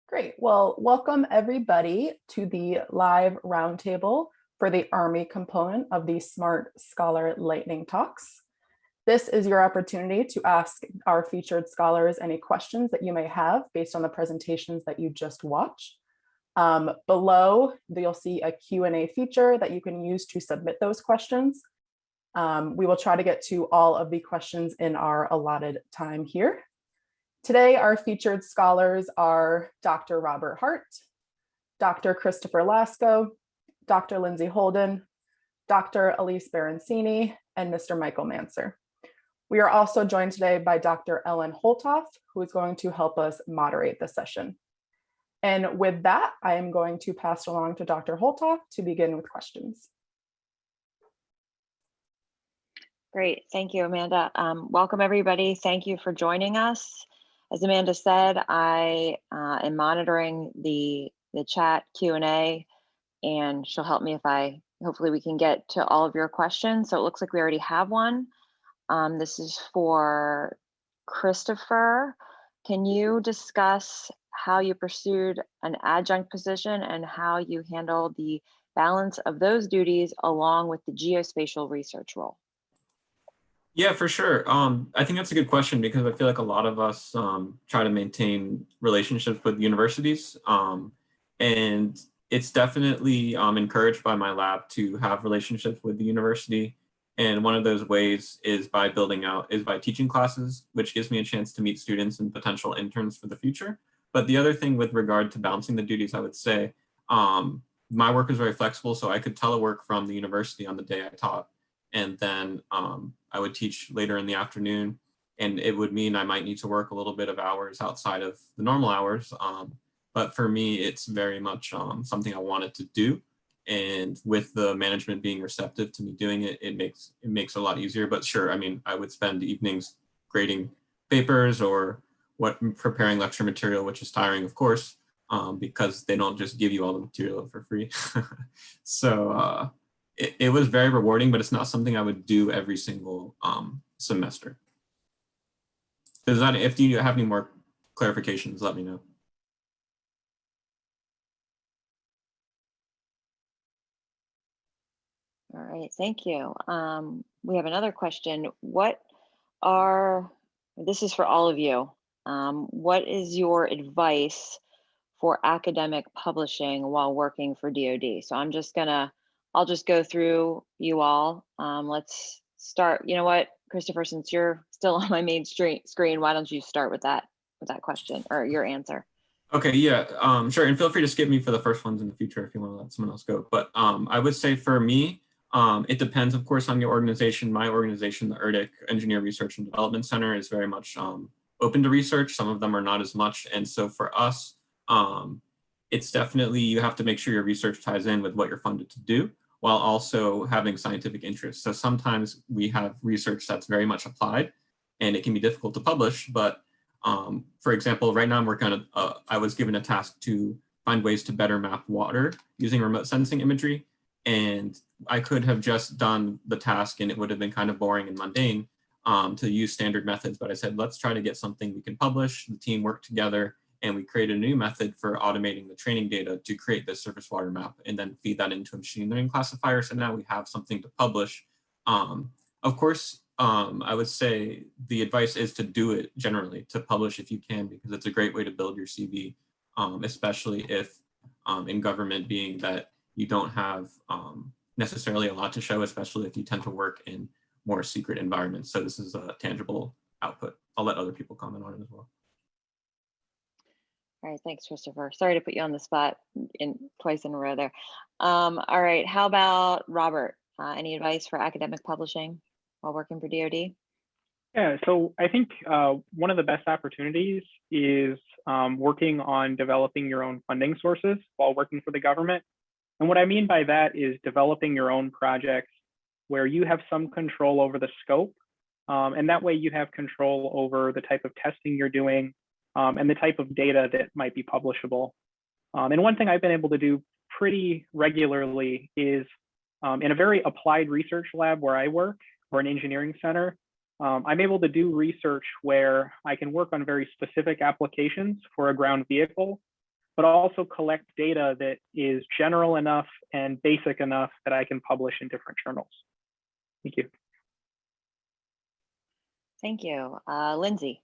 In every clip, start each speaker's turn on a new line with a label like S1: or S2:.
S1: Great. Well, welcome everybody to the live roundtable for the Army component of the Smart Scholar Lightning Talks. This is your opportunity to ask our featured scholars any questions that you may have based on the presentations that you just watched. Below, you'll see a Q&A feature that you can use to submit those questions. We will try to get to all of the questions in our allotted time here. Today, our featured scholars are Dr. Robert Hart, Dr. Christopher Lasco, Dr. Lindsay Holden, Dr. Elise Barancini, and Mr. Michael Manser. We are also joined today by Dr. Ellen Holtoff, who is going to help us moderate the session. And with that, I am going to pass along to Dr. Holtoff to begin with questions.
S2: Great, thank you, Amanda. Welcome everybody, thank you for joining us. As Amanda said, I am monitoring the chat Q&A, and she'll help me if hopefully we can get to all of your questions. So it looks like we already have one. This is for Christopher. Can you discuss how you pursued an adjunct position and how you handled the balance of those duties along with the geospatial research role?
S3: Yeah, for sure. I think that's a good question because I feel like a lot of us try to maintain relationships with universities. And it's definitely encouraged by my lab to have relationships with the university. And one of those ways is by teaching classes, which gives me a chance to meet students and potential interns for the future. But the other thing with regard to balancing the duties, I would say, my work is very flexible, so I could telework from the university on the day I taught. And then I would teach later in the afternoon, and it would mean I might need to work a little bit of hours outside of the normal hours. But for me, it's very much something I wanted to do. And with the management being receptive to me doing it, it makes it a lot easier. But sure, I mean, I would spend evenings grading papers or preparing lecture material, which is tiring, of course, because they don't just give you all the material for free. So it was very rewarding, but it's not something I would do every single semester. If you have any more clarifications, let me know.
S2: All right, thank you. We have another question. This is for all of you. What is your advice for academic publishing while working for DoD? So I'll just go through you all. Let's start. You know what, Christopher, since you're still on my main screen, why don't you start with that question or your answer?
S3: Okay, yeah, sure. And feel free to skip me for the first ones in the future if you want to let someone else go. But I would say for me, it depends, of course, on your organization. My organization, the ERDIC Engineer Research and Development Center, is very much open to research. Some of them are not as much. And so for us, it's definitely, you have to make sure your research ties in with what you're funded to do, while also having scientific interests. So sometimes we have research that's very much applied, and it can be difficult to publish. But for example, right now I'm working on I was given a task to find ways to better map water using remote sensing imagery. And I could have just done the task and it would have been kind of boring and mundane to use standard methods. But I said, let's try to get something we can publish. The team worked together and we created a new method for automating the training data to create this surface water map and then feed that into a machine learning classifier. So now we have something to publish. Of course, I would say the advice is to do it generally, to publish if you can, because it's a great way to build your CV, especially if in government, being that you don't have necessarily a lot to show, especially if you tend to work in more secret environments. So this is a tangible output. I'll let other people comment on it as well.
S2: All right, thanks, Christopher. Sorry to put you on the spot twice in a row there. All right, how about Robert? Any advice for academic publishing while working for DoD?
S4: Yeah, so I think one of the best opportunities is working on developing your own funding sources while working for the government. And what I mean by that is developing your own projects where you have some control over the scope. And that way you have control over the type of testing you're doing and the type of data that might be publishable. And one thing I've been able to do pretty regularly is in a very applied research lab where I work, or an engineering center, I'm able to do research where I can work on very specific applications for a ground vehicle. but also collect data that is general enough and basic enough that I can publish in different journals. Thank you.
S2: Thank you. Lindsay.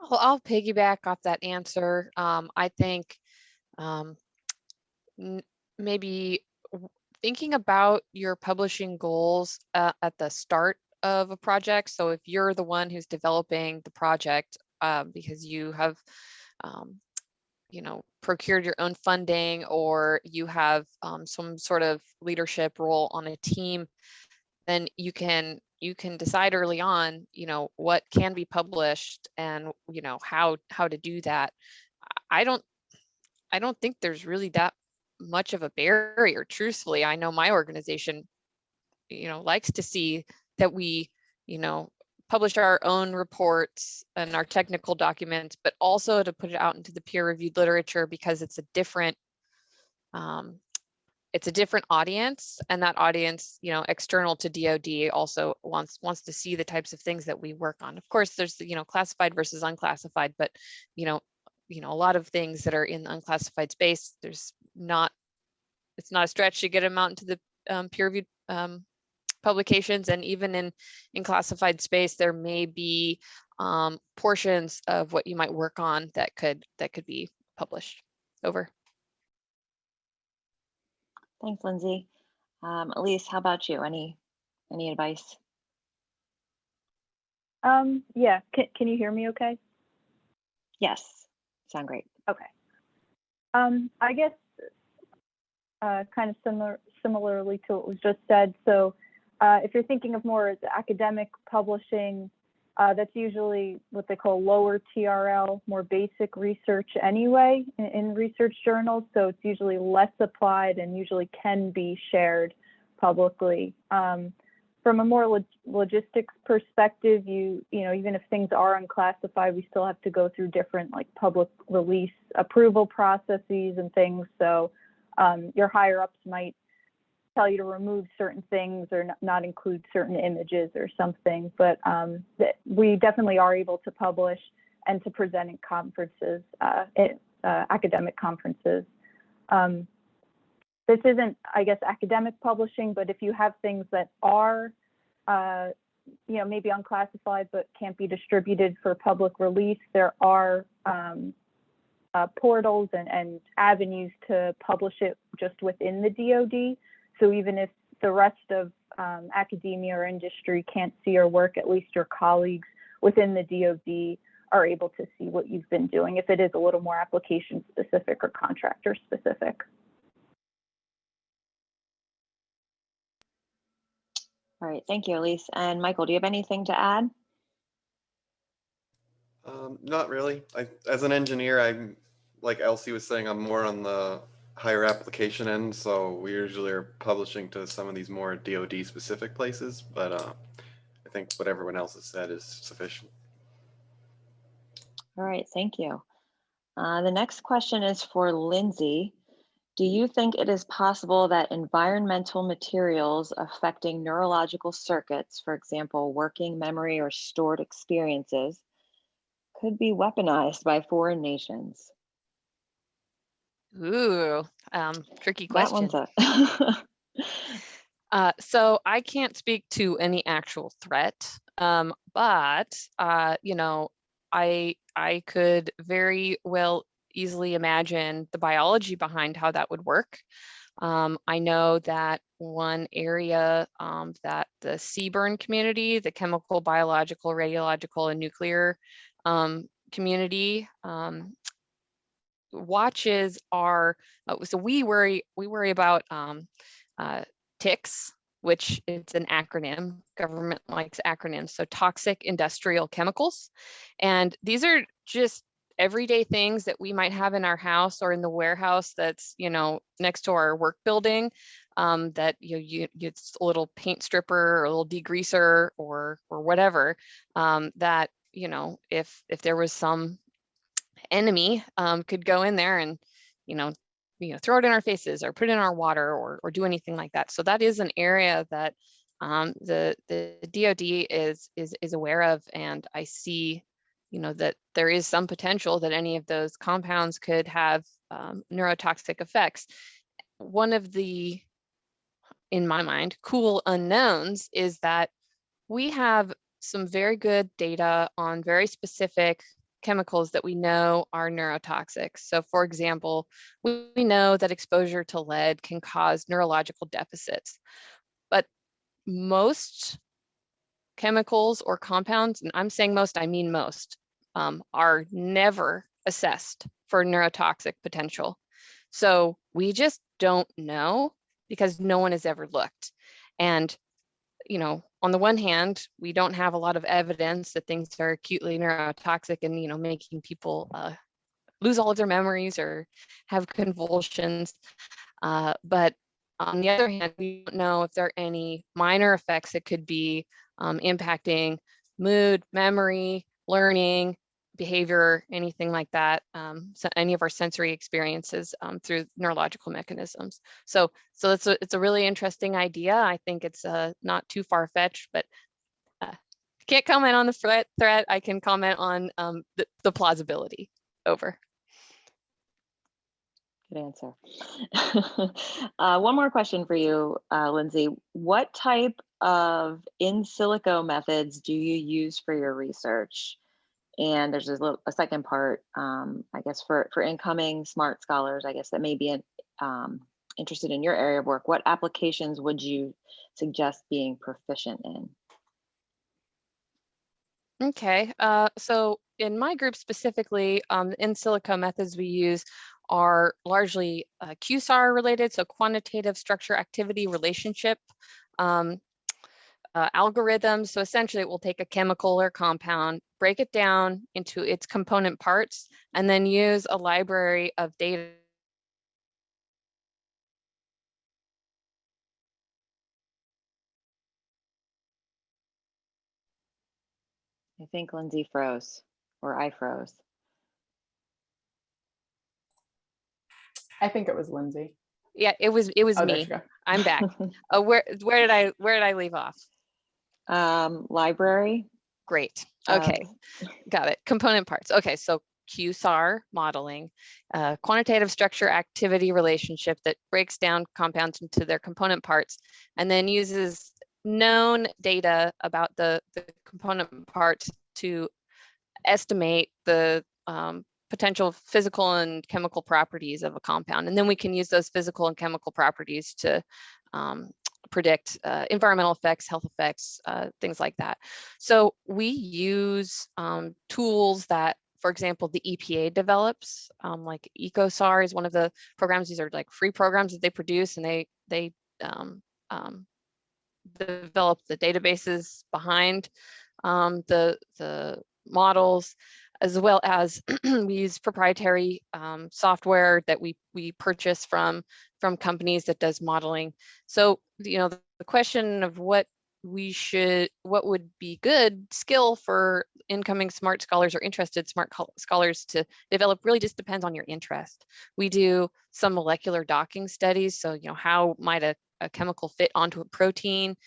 S5: Well, I'll piggyback off that answer. I think maybe thinking about your publishing goals at the start of a project. So if you're the one who's developing the project because you have, procured your own funding, or you have some sort of leadership role on a team, then you can decide early on, what can be published and, how to do that. I don't think there's really that much of a barrier. Truthfully, I know my organization, likes to see that we, publish our own reports and our technical documents, but also to put it out into the peer-reviewed literature, because it's a different audience, and that audience, external to DoD, also wants to see the types of things that we work on. Of course, there's classified versus unclassified, but a lot of things that are in the unclassified space, it's not a stretch to get them out into the peer-reviewed publications. And even in classified space, there may be portions of what you might work on that could be published. Over.
S2: Thanks, Lindsay. Elise, how about you? Any advice?
S6: Yeah, can you hear me okay?
S2: Yes, sound great.
S6: Okay. I guess kind of similarly to what was just said. So if you're thinking of more as academic publishing, that's usually what they call lower TRL, more basic research anyway in research journals. So it's usually less applied and usually can be shared publicly. From a more logistics perspective, even if things are unclassified, we still have to go through different like public release approval processes and things. So your higher ups might tell you to remove certain things or not include certain images or something, but we definitely are able to publish and to present in conferences, academic conferences. This isn't, I guess, academic publishing, but if you have things that are, maybe unclassified but can't be distributed for public release, there are portals and avenues to publish it just within the DoD. So even if the rest of academia or industry can't see your work, at least your colleagues within the DoD are able to see what you've been doing, if it is a little more application specific or contractor specific.
S2: All right, thank you, Elise. And Michael, do you have anything to add?
S7: Not really. As an engineer, I'm, like Elsie was saying, I'm more on the higher application end, so we usually are publishing to some of these more DoD specific places, but I think what everyone else has said is sufficient.
S2: All right, thank you. The next question is for Lindsay. Do you think it is possible that environmental materials affecting neurological circuits, for example, working memory or stored experiences, could be weaponized by foreign nations?
S5: Ooh, tricky question.
S2: That one's
S5: So I can't speak to any actual threat, but I could very well easily imagine the biology behind how that would work. I know that one area that the CBRN community, the chemical, biological, radiological, and nuclear community watches are, so we worry about TICS, which it's an acronym. Government likes acronyms. So toxic industrial chemicals. And these are just everyday things that we might have in our house or in the warehouse that's, next to our work building, that it's a little paint stripper or a little degreaser or whatever, that, if there was some enemy, could go in there and, throw it in our faces or put it in our water or do anything like that. So that is an area that the DoD is aware of, and I see that there is some potential that any of those compounds could have neurotoxic effects. One of the, in my mind, cool unknowns is that we have some very good data on very specific chemicals that we know are neurotoxic. So for example, we know that exposure to lead can cause neurological deficits, but most chemicals or compounds, and I'm saying most, I mean most, are never assessed for neurotoxic potential. So we just don't know because no one has ever looked. And on the one hand, we don't have a lot of evidence that things are acutely neurotoxic and, making people lose all of their memories or have convulsions. But on the other hand, we don't know if there are any minor effects that could be impacting mood, memory, learning, behavior, anything like that, so any of our sensory experiences through neurological mechanisms. So it's a really interesting idea. I think it's not too far-fetched, but can't comment on the threat. I can comment on the plausibility. Over.
S2: Good answer. One more question for you, Lindsay. What type of in silico methods do you use for your research? And there's a second part, I guess, for incoming smart scholars, I guess, that may be interested in your area of work. What applications would you suggest being proficient in?
S5: Okay, so in my group specifically, in silico methods we use are largely QSAR related, so quantitative structure activity relationship algorithms. So essentially it will take a chemical or compound, break it down into its component parts, and then use a library of data.
S2: I think Lindsay froze, or I froze.
S1: I think it was Lindsay.
S5: Yeah, it was
S1: Oh, there
S5: me.
S1: you go.
S5: I'm back. Where did I leave off?
S2: Library.
S5: Great. Okay, got it. Component parts. Okay, so QSAR modeling, quantitative structure activity relationship that breaks down compounds into their component parts, and then uses known data about the component parts to estimate the potential physical and chemical properties of a compound. And then we can use those physical and chemical properties to predict environmental effects, health effects, things like that. So we use tools that, for example, the EPA develops, like EcoSAR is one of the programs. These are like free programs that they produce, and they develop the databases behind the models, as well as we use proprietary software that we purchase from companies that does modeling. So the question of what would be good skill for incoming smart scholars or interested smart scholars to develop really just depends on your interest. We do some molecular docking studies, so how might a chemical fit onto a protein.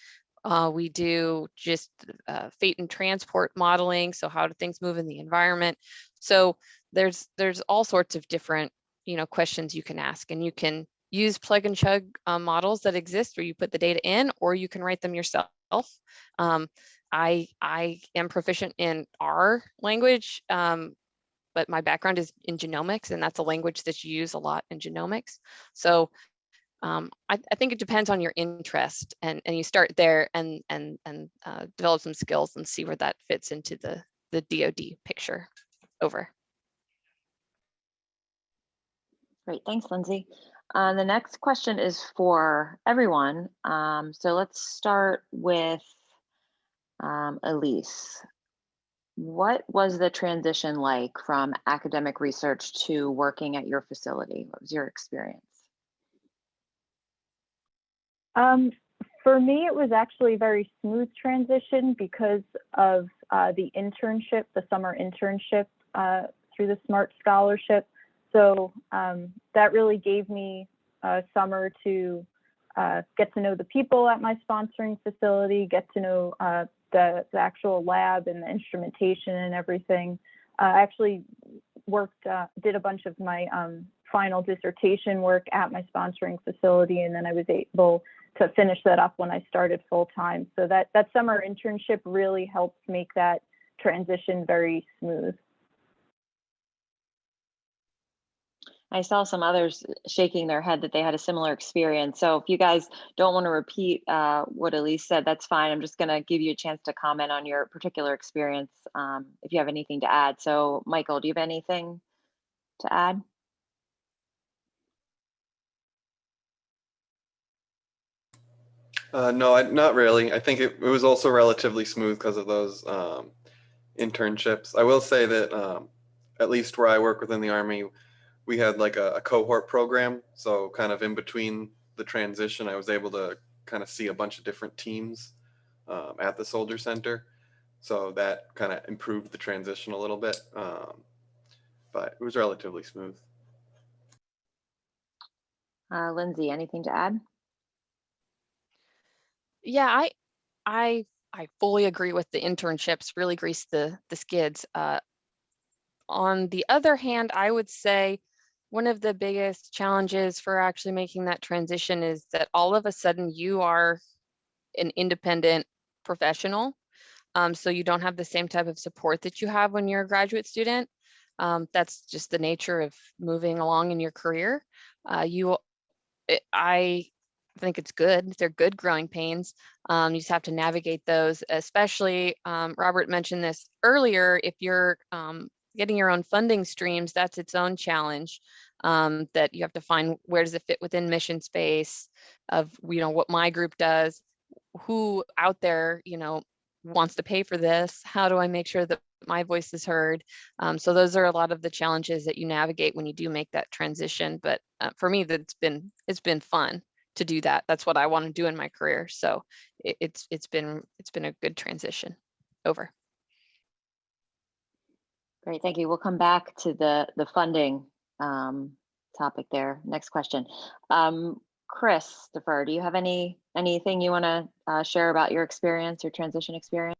S5: We do just fate and transport modeling, so how do things move in the environment. So there's all sorts of different questions you can ask, and you can use plug and chug models that exist where you put the data in, or you can write them yourself. I am proficient in R language, but my background is in genomics, and that's a language that you use a lot in genomics. So I think it depends on your interest, and you start there and develop some skills and see where that fits into the DoD picture. Over.
S2: Great, thanks, Lindsay. The next question is for everyone. So let's start with Elise. What was the transition like from academic research to working at your facility? What was your experience?
S6: For me, it was actually a very smooth transition because of the internship, the summer internship through the SMART Scholarship. So that really gave me a summer to get to know the people at my sponsoring facility, get to know the actual lab and the instrumentation and everything. I actually did a bunch of my final dissertation work at my sponsoring facility, and then I was able to finish that up when I started full time. So that summer internship really helped make that transition very smooth.
S2: I saw some others shaking their head that they had a similar experience. So if you guys don't want to repeat what Elise said, that's fine. I'm just going to give you a chance to comment on your particular experience if you have anything to add. So Michael, do you have anything to add?
S7: No, not really. I think it was also relatively smooth because of those internships. I will say that at least where I work within the Army, we had like a cohort program. So kind of in between the transition, I was able to kind of see a bunch of different teams at the Soldier Center. So that kind of improved the transition a little bit. But it was relatively smooth.
S2: Lindsay, anything to add?
S5: Yeah, I fully agree with the internships, really grease the skids. On the other hand, I would say one of the biggest challenges for actually making that transition is that all of a sudden you are an independent professional. So you don't have the same type of support that you have when you're a graduate student. That's just the nature of moving along in your career. I think it's good. They're good growing pains. You just have to navigate those, especially Robert mentioned this earlier. If you're getting your own funding streams, that's its own challenge that you have to find where does it fit within mission space of, what my group does, who out there, wants to pay for this, how do I make sure that my voice is heard. So those are a lot of the challenges that you navigate when you do make that transition. But for me, it's been fun to do that. That's what I want to do in my career. So it's been a good transition over.
S2: Great, thank you. We'll come back to the funding topic there. Next question. Christopher, do you have anything you want to share about your experience, your transition experience?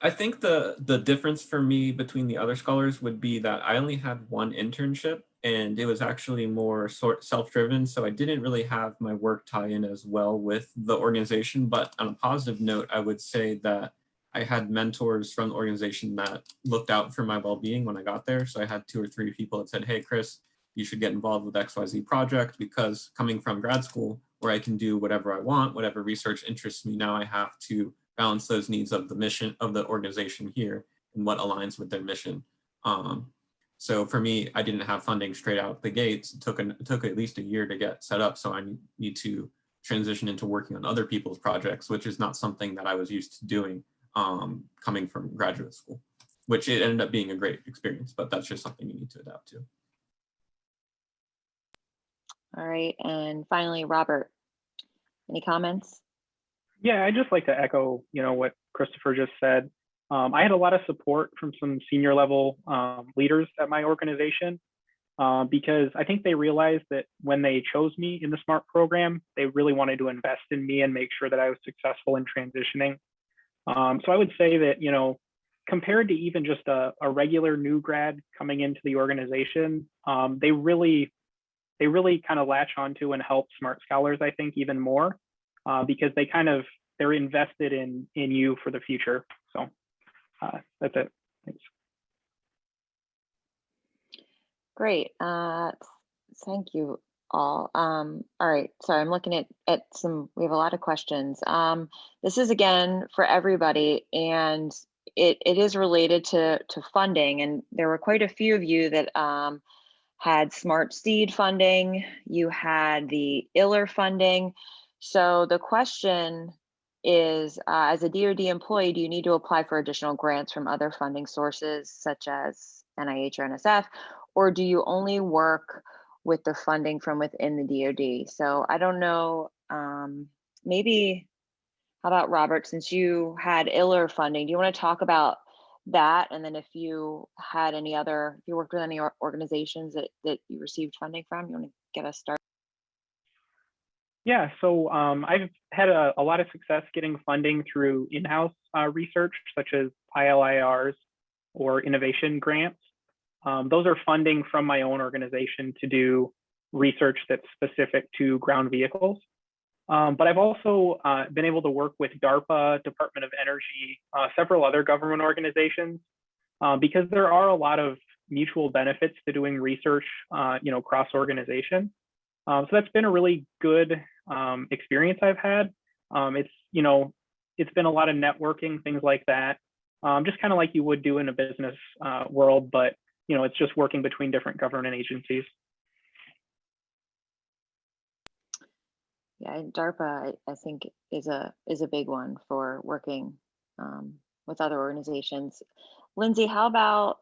S3: I think the difference for me between the other scholars would be that I only had one internship, and it was actually more self-driven. So I didn't really have my work tie in as well with the organization. But on a positive note, I would say that I had mentors from the organization that looked out for my well-being when I got there. So I had 2 or 3 people that said, hey, Chris, you should get involved with XYZ project, because coming from grad school where I can do whatever I want, whatever research interests me, now I have to balance those needs of the mission of the organization here and what aligns with their mission. So for me, I didn't have funding straight out the gates. It took at least a year to get set up. So I need to transition into working on other people's projects, which is not something that I was used to doing coming from graduate school, which it ended up being a great experience, but that's just something you need to adapt to.
S2: All right, and finally, Robert, any comments?
S4: Yeah, I'd just like to echo, what Christopher just said. I had a lot of support from some senior level leaders at my organization because I think they realized that when they chose me in the SMART program, they really wanted to invest in me and make sure that I was successful in transitioning. So I would say that, compared to even just a regular new grad coming into the organization, they really kind of latch onto and help SMART scholars, I think, even more because they're invested in you for the future. So that's it. Thanks.
S2: Great. Thank you all. All right. Sorry, I'm looking at we have a lot of questions. This is again for everybody, and it is related to funding. And there were quite a few of you that had Smart Seed funding. You had the ILR funding. So the question is, as a DoD employee, do you need to apply for additional grants from other funding sources such as NIH or NSF, or do you only work with the funding from within the DoD? So I don't know, maybe, how about Robert, since you had ILR funding, do you want to talk about that? And then if you had if you worked with any organizations that you received funding from, you want to get us started?
S4: Yeah, so I've had a lot of success getting funding through in-house research, such as ILIRs or innovation grants. Those are funding from my own organization to do research that's specific to ground vehicles. But I've also been able to work with DARPA, Department of Energy, several other government organizations, because there are a lot of mutual benefits to doing research, cross organization. So that's been a really good experience I've had. It's been a lot of networking, things like that, just kind of like you would do in a business world, but it's just working between different government agencies.
S2: Yeah, and DARPA, I think, is a big one for working with other organizations. Lindsay, how about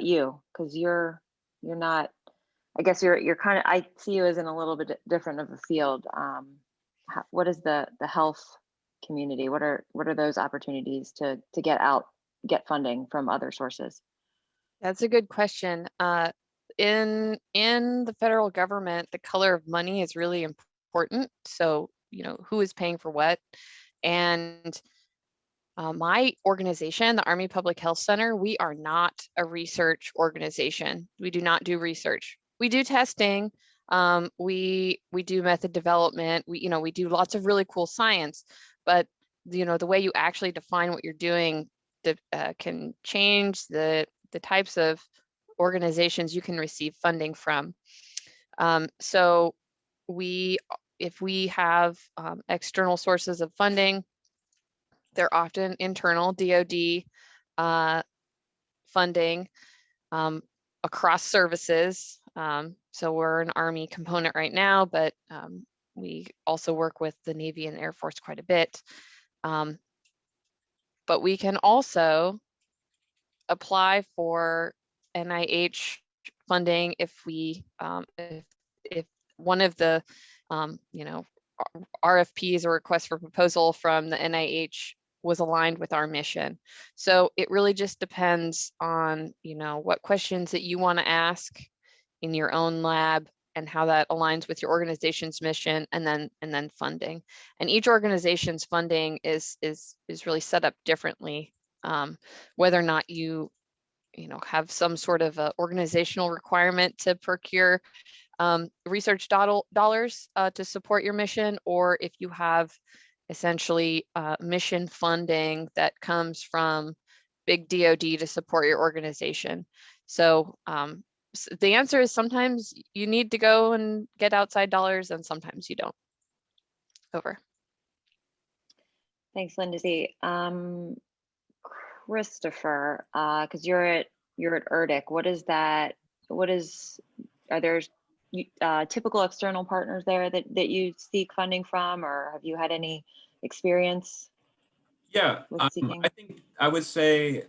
S2: you? Because you're not. I guess you're kind of. I see you as in a little bit different of a field. What is the health community? What are those opportunities to get funding from other sources?
S5: That's a good question. In the federal government, the color of money is really important. So, who is paying for what? And my organization, the Army Public Health Center, we are not a research organization. We do not do research. We do testing. We do method development. We do lots of really cool science, but the way you actually define what you're doing can change the types of organizations you can receive funding from. So if we have external sources of funding, they're often internal DoD funding across services. So we're an Army component right now, but we also work with the Navy and Air Force quite a bit. But we can also apply for NIH funding if one of the RFPs or requests for proposal from the NIH was aligned with our mission. So it really just depends on what questions that you want to ask in your own lab and how that aligns with your organization's mission, and then funding. And each organization's funding is really set up differently. Whether or not you have some sort of a organizational requirement to procure research dollars to support your mission, or if you have essentially mission funding that comes from big DoD to support your organization. So the answer is sometimes you need to go and get outside dollars, and sometimes you don't. Over.
S2: Thanks, Lindsay. Christopher, because you're at ERDC, are there typical external partners there that you seek funding from, or have you had any experience?
S3: Yeah,
S2: with seeking?
S3: I think I would say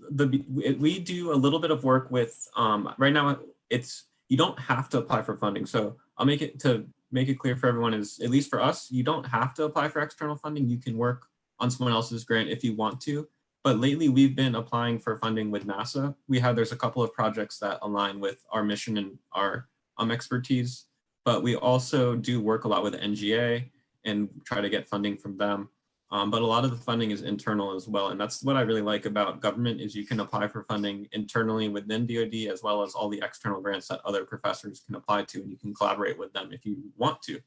S3: we do a little bit of work with right now. You don't have to apply for funding, so I'll make it clear for everyone, is at least for us, you don't have to apply for external funding. You can work on someone else's grant if you want to. But lately we've been applying for funding with NASA. There's a couple of projects that align with our mission and our expertise, but we also do work a lot with NGA and try to get funding from them. But a lot of the funding is internal as well. And that's what I really like about government, is you can apply for funding internally within DoD, as well as all the external grants that other professors can apply to, and you can collaborate with them if you want to,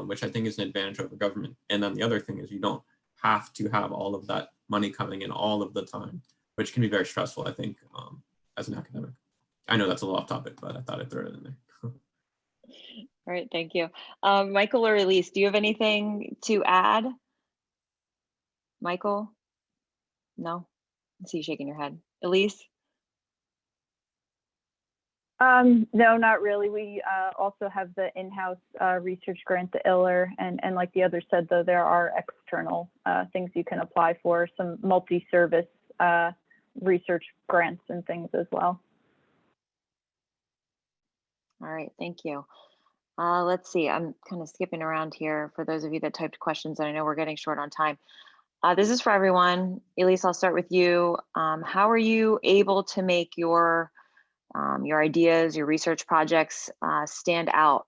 S3: which I think is an advantage over government. And then the other thing is you don't have to have all of that money coming in all of the time, which can be very stressful, I think, as an academic. I know that's a little off topic, but I thought I'd throw it in there.
S2: All right, thank you. Michael or Elise, do you have anything to add? Michael? No? I see you shaking your head. Elise?
S6: No, not really. We also have the in-house research grant, the ILR, and like the others said, though, there are external things you can apply for, some multi-service research grants and things as well.
S2: All right, thank you. Let's see, I'm kind of skipping around here for those of you that typed questions, and I know we're getting short on time. This is for everyone. Elise, I'll start with you. How are you able to make your ideas, your research projects stand out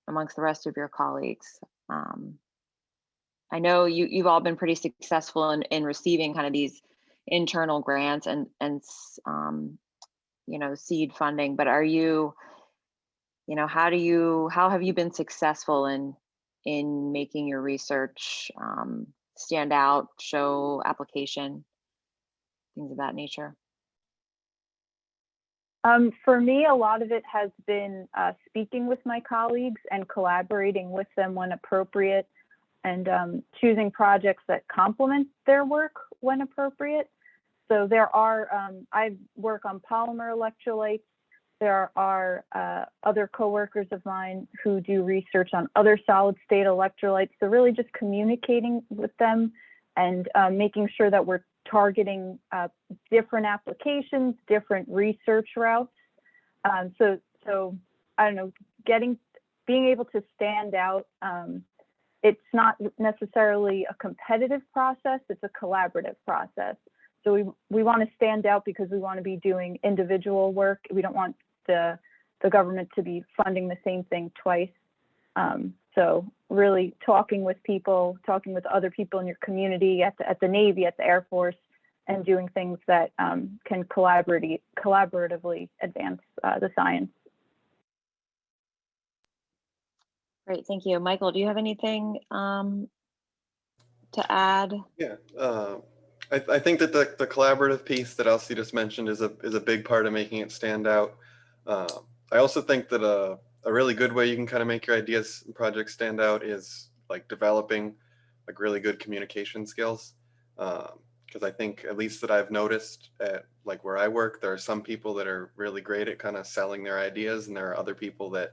S2: amongst the rest of your colleagues? I know you've all been pretty successful in receiving kind of these internal grants and seed funding, but are you, how have you been successful in making your research stand out, show application, things of that nature?
S6: For me, a lot of it has been speaking with my colleagues and collaborating with them when appropriate, and choosing projects that complement their work when appropriate. So there are, I work on polymer electrolytes. There are other coworkers of mine who do research on other solid state electrolytes. So really just communicating with them and making sure that we're targeting different applications, different research routes. So I don't know, being able to stand out. It's not necessarily a competitive process, it's a collaborative process. So we want to stand out because we want to be doing individual work. We don't want the government to be funding the same thing twice. So really talking with people, talking with other people in your community, at the Navy, at the Air Force, and doing things that can collaboratively advance the science.
S2: Great, thank you. Michael, do you have anything to add?
S7: Yeah, I think that the collaborative piece that Elsie just mentioned is a big part of making it stand out. I also think that a really good way you can kind of make your ideas and projects stand out is like developing like really good communication skills. Because I think, at least that I've noticed at like where I work, there are some people that are really great at kind of selling their ideas, and there are other people that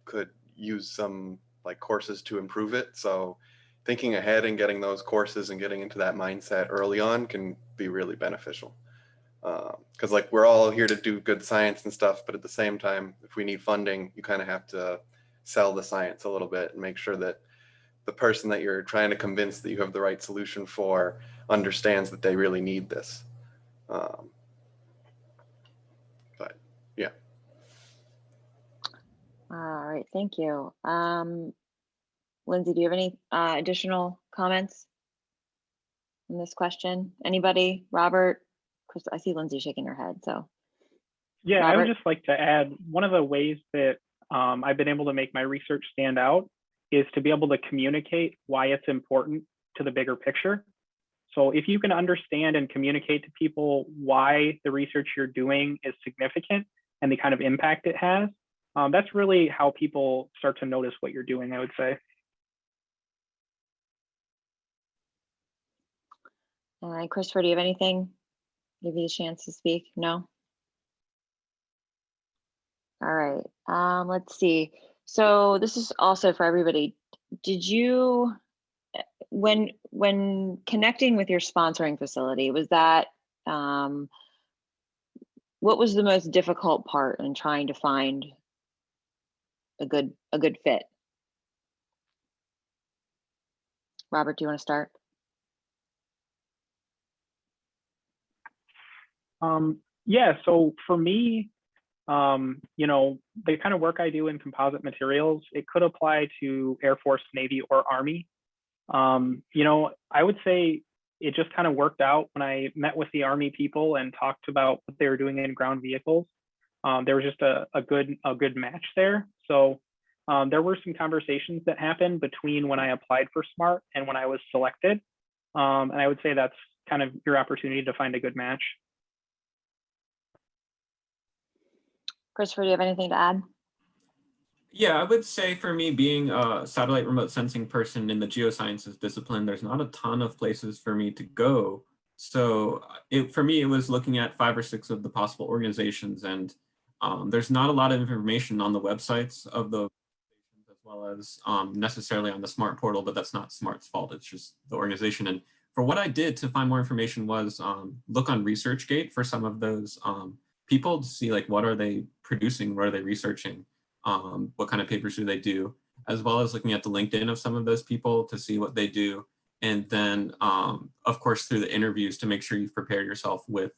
S7: could use some like courses to improve it. So thinking ahead and getting those courses and getting into that mindset early on can be really beneficial. Because like we're all here to do good science and stuff, but at the same time, if we need funding, you kind of have to sell the science a little bit and make sure that the person that you're trying to convince that you have the right solution for understands that they really need this. But yeah.
S2: All right, thank you. Lindsay, do you have any additional comments on this question? Anybody? Robert? Chris, I see Lindsay shaking her head, so.
S4: Yeah,
S2: Robert?
S4: I would just like to add, one of the ways that I've been able to make my research stand out is to be able to communicate why it's important to the bigger picture. So if you can understand and communicate to people why the research you're doing is significant and the kind of impact it has, that's really how people start to notice what you're doing, I would say.
S2: Christopher, do you have anything? Give you a chance to speak? No? All right, let's see. So this is also for everybody. Did you, when connecting with your sponsoring facility, was that, what was the most difficult part in trying to find a good fit? Robert, do you want to start?
S4: Yeah, so for me, you know, the kind of work I do in composite materials, it could apply to Air Force, Navy, or Army. You know, I would say it just kind of worked out when I met with the Army people and talked about what they were doing in ground vehicles. There was just a good match there. So there were some conversations that happened between when I applied for SMART and when I was selected. And I would say that's kind of your opportunity to find a good match.
S2: Christopher, do you have anything to add?
S3: Yeah, I would say for me, being a satellite remote sensing person in the geosciences discipline, there's not a ton of places for me to go. So for me, it was looking at 5 or 6 of the possible organizations, and there's not a lot of information on the websites of the organizations, as well as necessarily on the SMART portal, but that's not SMART's fault, it's just the organization. And for what I did to find more information was look on ResearchGate for some of those people to see like, what are they producing, what are they researching? What kind of papers do they do, as well as looking at the LinkedIn of some of those people to see what they do. And then, of course, through the interviews to make sure you've prepared yourself with,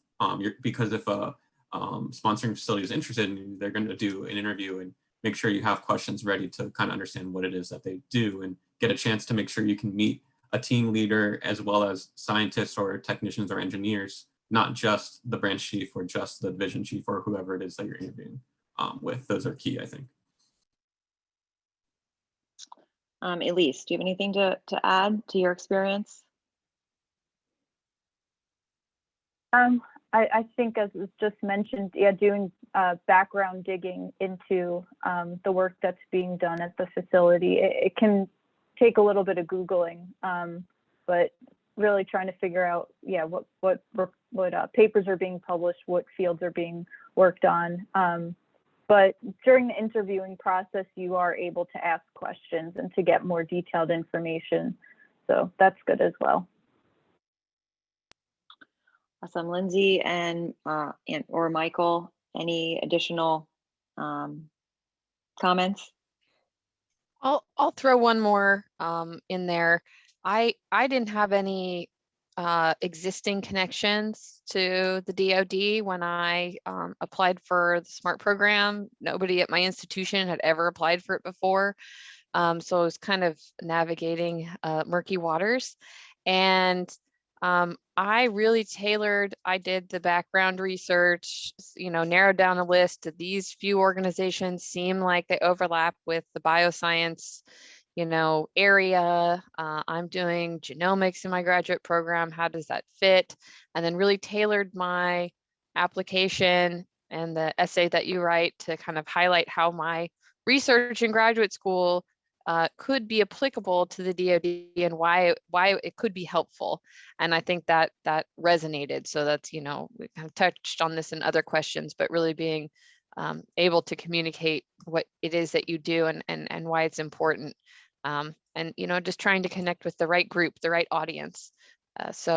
S3: because if a sponsoring facility is interested in you, they're going to do an interview and make sure you have questions ready to kind of understand what it is that they do and get a chance to make sure you can meet a team leader as well as scientists or technicians or engineers, not just the branch chief or just the division chief or whoever it is that you're interviewing with. Those are key, I think.
S2: Elise, do you have anything to add to your experience?
S6: I think, as was just mentioned, yeah, doing background digging into the work that's being done at the facility, it can take a little bit of Googling, but really trying to figure out, yeah, what papers are being published, what fields are being worked on. But during the interviewing process, you are able to ask questions and to get more detailed information. So that's good as well.
S2: Awesome. Lindsay and or Michael, any additional comments?
S5: I'll throw one more in there. I didn't have any existing connections to the DoD when I applied for the SMART program. Nobody at my institution had ever applied for it before. So I was kind of navigating murky waters. And I really I did the background research, narrowed down a list of these few organizations seem like they overlap with the bioscience, area. I'm doing genomics in my graduate program. How does that fit? And then really tailored my application and the essay that you write to kind of highlight how my research in graduate school could be applicable to the DoD and why it could be helpful. And I think that resonated. So that's, we kind of touched on this in other questions, but really being able to communicate what it is that you do and why it's important. And, just trying to connect with the right group, the right audience. That's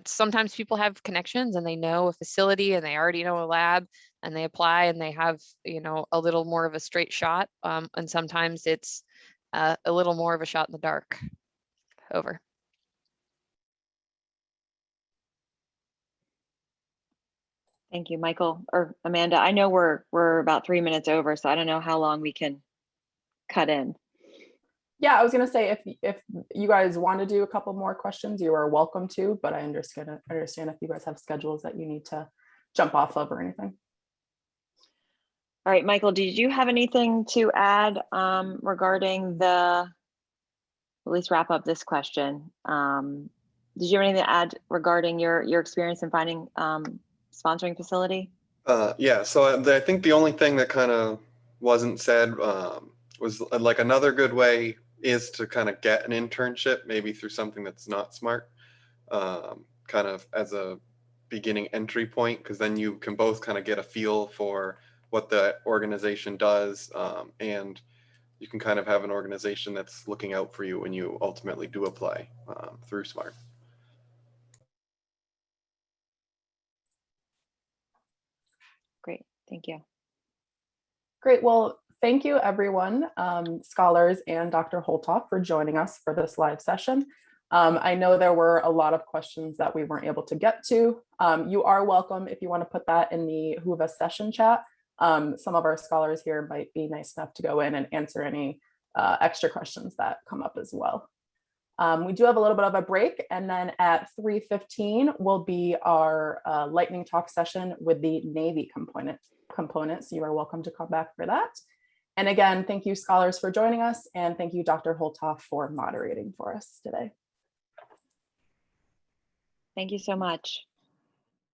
S5: sometimes people have connections and they know a facility and they already know a lab and they apply and they have, a little more of a straight shot. And sometimes it's a little more of a shot in the dark. Over.
S2: Thank you, Michael or Amanda. I know we're about 3 minutes over, so I don't know how long we can cut in.
S1: Yeah, I was going to say, if you guys want to do a couple more questions, you are welcome to, but I understand if you guys have schedules that you need to jump off of or anything.
S2: All right, Michael, did you have anything to add regarding at least wrap up this question? Did you have anything to add regarding your experience in finding sponsoring facility?
S7: Yeah, so I think the only thing that kind of wasn't said was like another good way is to kind of get an internship, maybe through something that's not SMART, kind of as a beginning entry point, because then you can both kind of get a feel for what the organization does, and you can kind of have an organization that's looking out for you when you ultimately do apply through SMART.
S2: Great, thank you.
S1: Great, well, thank you everyone, scholars and Dr. Holthoff, for joining us for this live session. I know there were a lot of questions that we weren't able to get to. You are welcome if you want to put that in the Whova session chat. Some of our scholars here might be nice enough to go in and answer any extra questions that come up as well. We do have a little bit of a break, and then at 3:15 will be our lightning talk session with the Navy component. So you are welcome to come back for that. And again, thank you scholars for joining us, and thank you Dr. Holthoff for moderating for us today.
S2: Thank you so much.